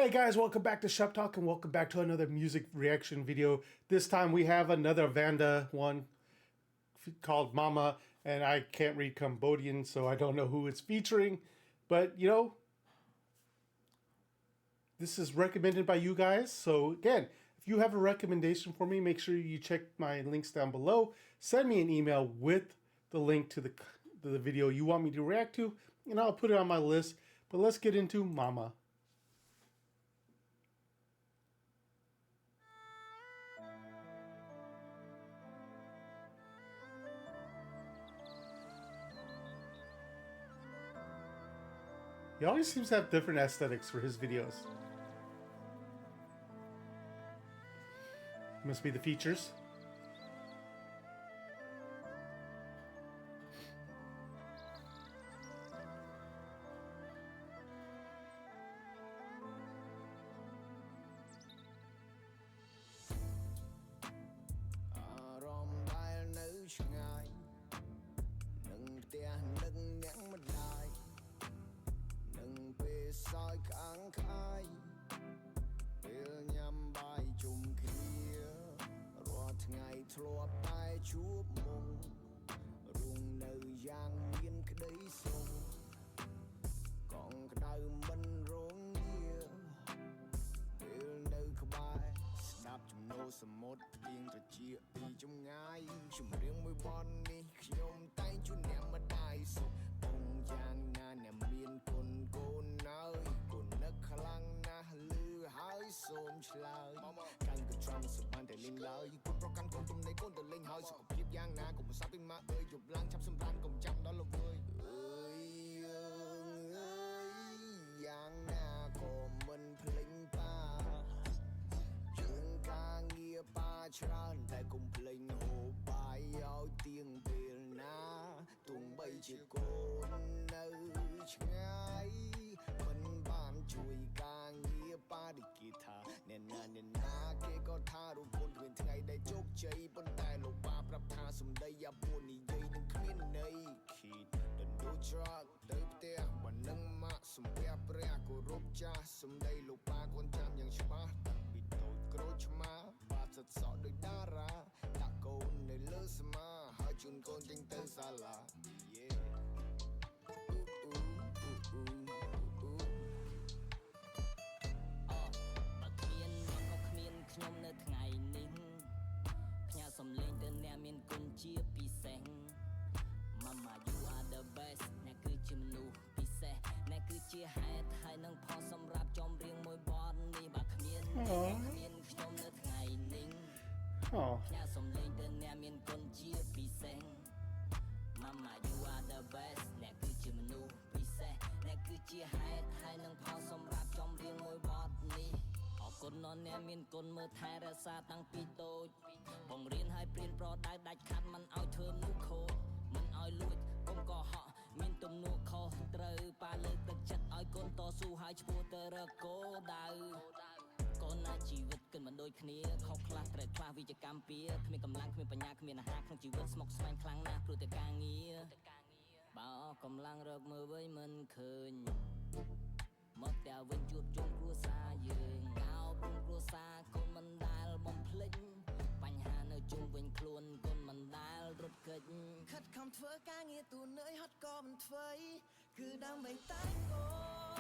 Hey guys, welcome back to Shop Talk and welcome back to another music reaction video. This time we have another Vanda one called Mama, and I can't read Cambodian, so I don't know who it's featuring. But you know, this is recommended by you guys. So again, if you have a recommendation for me, make sure you check my links down below. Send me an email with the link to the video you want me to react to, and I'll put it on my list. But let's get into Mama. He always seems to have different aesthetics for his videos. Must be the features. Mama you are the best អ្នកគឺជាមនុស្សពិសេសអ្នកគឺជាហេតុហើយនឹងផលសម្រាប់ចំរៀងមួយបទនេះបើគ្មានខ្ញុំនៅថ្ងៃនេះផ្ញើសំឡេងទៅអ្នកមានគុណជាពិសេស Mama you are the best អ្នកគឺជាមនុស្សពិសេសអ្នកគឺជាហេតុហើយនឹងផលសម្រាប់ចំរៀងមួយបទនេះអរគុណដល់អ្នកមានគុណមើលថែរក្សាតាំងពីតូចបង្រៀនឲ្យព្រៀនប្រដៅដាច់ខាត់មិនឲ្យធ្វើមនុស្សខូចមិនឲ្យលួចកុំកុហកមានទំនួលខុសត្រូវប៉ាលើកទឹកចិត្តឲ្យកូនតស៊ូឲ្យឈ្មោះទៅរកគោលដៅកូនណាជីវិតគិតមិនដូចគ្នាខុសខ្លះត្រូវខ្លះវិជ្ជាកម្មពៀគ្មានកម្លាំងគ្មានបញ្ញាគ្មានអាហារក្នុងជីវិតស្មុគស្មាញខ្លាំងណាស់ព្រោះតែការងារបើអស់កម្លាំងរកមើលវិញមិនឃើញមកតែវិញជួបជុំគ្រួសារយើងកោបគ្រួសារកូនមិនដែលបំភ្លេចបញ្ហានៅជុំវិញខ្លួនកូនមិនដែលរត់គេចខិតខំធ្វើការងារទូនឿយហត់ក៏មិនធ្វើគឺដើម្បីតែកូ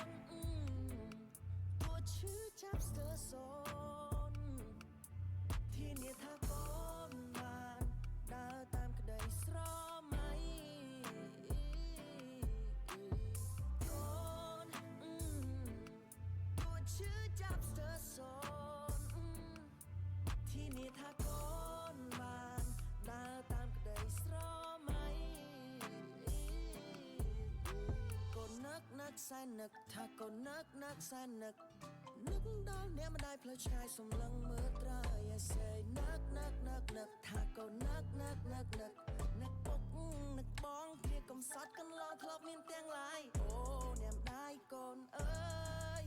នទោះឈឺចាប់ស្ទើរសូនធានាថាកូនបានដើរតាមក្តីស្រមៃចាប់ស្ទើរសូនធានាថាកូនបានដើរតាមក្តីស្រមៃកូននឹកសែននឹកថាកូននឹកសែននឹកដល់អ្នកម្ដាយផ្លូវឆ្ងាយសំឡឹងមើលត្រើយឲ្យសេនឹកថាកូននឹកពុកនឹកបងគ្នាកំសត់កន្លងធ្លាប់មានទាំងឡាយអូអ្នកម្ដាយកូនអើយ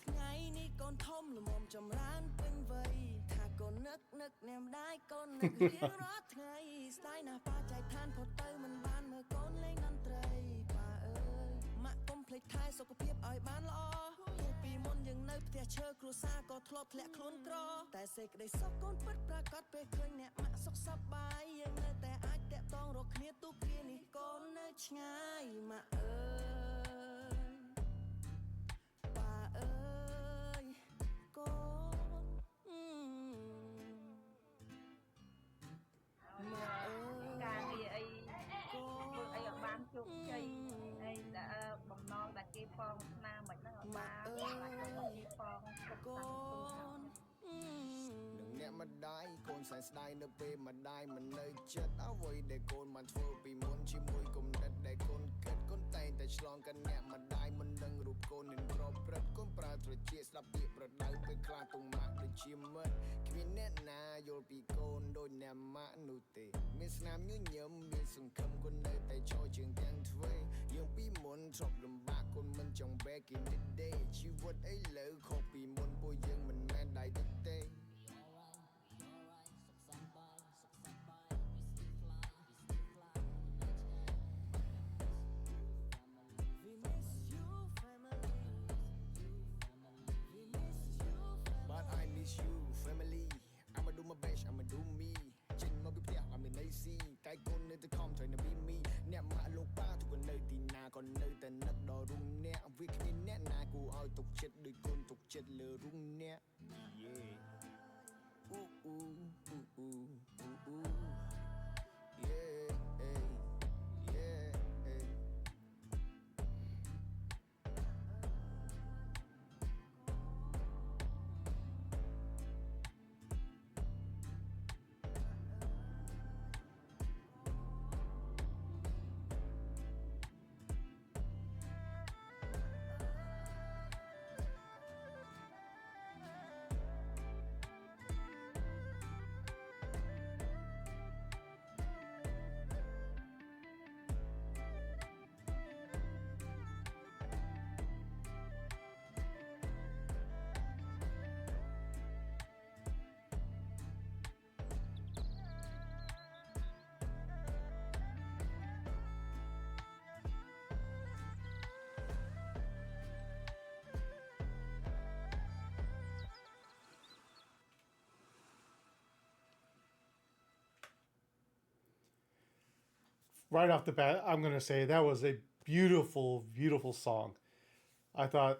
ថ្ងៃនេះកូនធំល្មមចម្រើនពេញវ័យថាកូននឹកអ្នកម្ដាយកូននឹករៀងរាល់ថ្ងៃស្ដាយណាស់ប៉ាចែកឋានផុតទៅមិនបានមើលកូនលេងតន្ត្រីប៉ាអើយម៉ាក់កុំភ្លេចថែសុខភាពឲ្យបានល្អពីមុនយើងនៅ ឈើគ្រួសារក៏ធ្លាប់ធ្លាក់ខ្លួនក្រតែសេចក្តីសុខកូនពិតប្រាកដពេលឃើញអ្នកម៉ាក់សុខសប្បាយយើងនៅតែអាចតាក់ទងរកគ្នាទូគ្នានេះកូននៅឆ្ងាយម៉ាក់អើយប៉ាអើយកូនម៉ាក់អើយការងារអីធ្វើអីឲ្យបានជោគជ័យហើយបំណងដែលគេប៉ងស្នាមមិនហ្នឹងឲ្យបានគេប៉ងគ្រប់តាំងគុំថានឹងអ្នកម្ដាយកូនសែនស្ដាយនៅពេលម្ដាយមិននៅចិត្តអ្វីដែលកូនបានធ្វើពីមុនជាមួយគំនិតដែលកូនគិតកូនតែងតែឆ្លងកាន់អ្នកម្ដាយមិនដឹងរូបកូននឹងក្របព្រឹត្តកូនប្រើត្រចៀកស្ដាប់ពាក្យប្រដៅពេលខ្លាចទុំម៉ាក់ដូចជាមិត្តគ្មានអ្នកណាយល់ពីកូនដូចអ្នកម៉ាក់នោះទេមានស្នាមញញឹមមានសង្ឃឹមកូននៅតែឈរជើងទាំងទ្វេយើងពីមុនធ្លាប់លំបាកកូនមិនចង់ back in the day ជីវិតឥឡូវខុសពីមុនពួកយើងមិនមែនដៃទឹកទេI'ma do my best I'ma do me ចេញមកពីផ្ទះអត់មានន័យស៊ីតែកូននៅតែខំ try to be me អ្នកម៉ាក់លោកប៉ាទុកនៅទីណាក៏នៅតែនឹកដល់រុំអ្នកវាគ្មានអ្នកណាគួរឲ្យទុកចិត្តដូចកូនទុកចិត្តលើរុំអ្នក Yeah អូអូអូអូអូ Yeah Yeah Right off the bat, I'm going to say that was a beautiful, beautiful song. I thought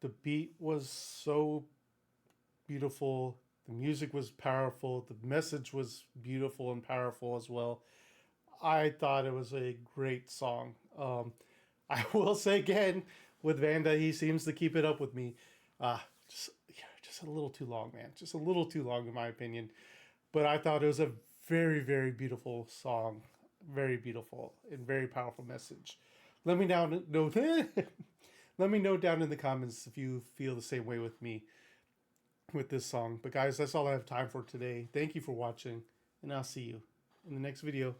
the beat was so beautiful. The music was powerful. The message was beautiful and powerful as well. I thought it was a great song. I will say again, with Vanda, he seems to keep it up with me. Just a little too long, man. Just a little too long, in my opinion. But I thought it was a very, very beautiful song. Very beautiful and very powerful message. Let me know. Let me know down in the comments if you feel the same way with me with this song. But guys, that's all I have time for today. Thank you for watching, and I'll see you in the next video.